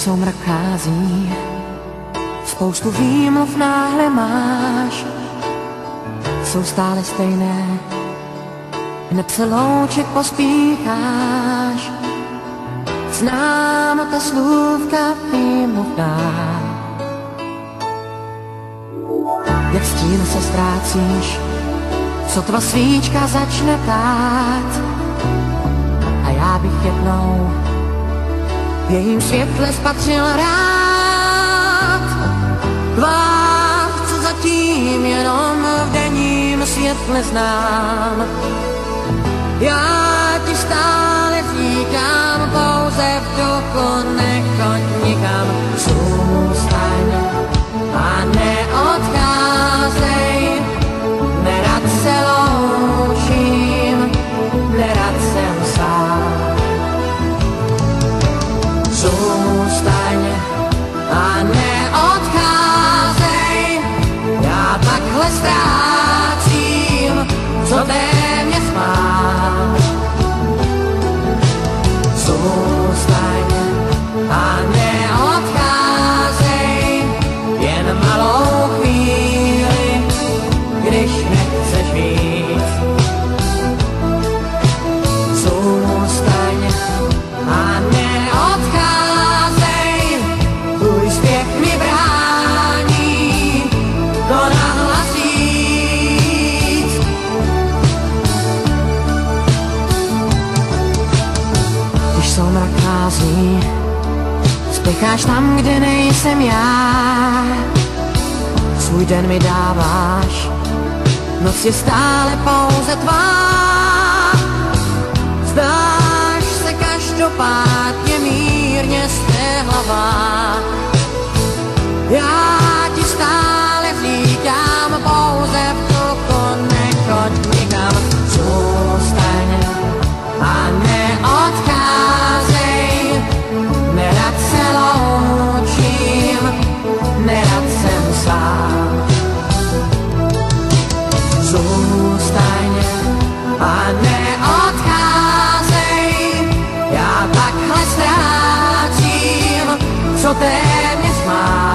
soumrak chází, spoustu výmluv náhle máš, jsou stále stejné, hned se loučit pospícháš. Znám ta slůvka výmluvná, jak stín se ztrácíš, sotva svíčka začne tát. A já bych jednou v jejím světle spatřil rád tvár, co zatím jenom v denním světle znám. Já ti stále říkám, pouze v duchu nechoď nikam. Zůstaň a neodcházej, nerad se loučím, nerad jsem sám. Zůstaň a neodcházej, já takhle ztrácím, co téměř mám. Zůstaň a neodcházej, jen malou chvíli, když nechceš víc. Zůstaň a neodcházej, tvůj zpěch mi brání to nahlas říct. Když soumrak chází, spěcháš tam, kde nejsem já. Svůj den mi dáváš, noc je stále pouze tvá. Zdáš se každopádně mírně střehlavá. Já ti stále říkám, pouze v duchu nechoď nikam. Zůstaň a neodcházej, nerad se loučím, nerad jsem sám. Zůstaň a neodcházej, já takhle ztrácím, co téměř mám.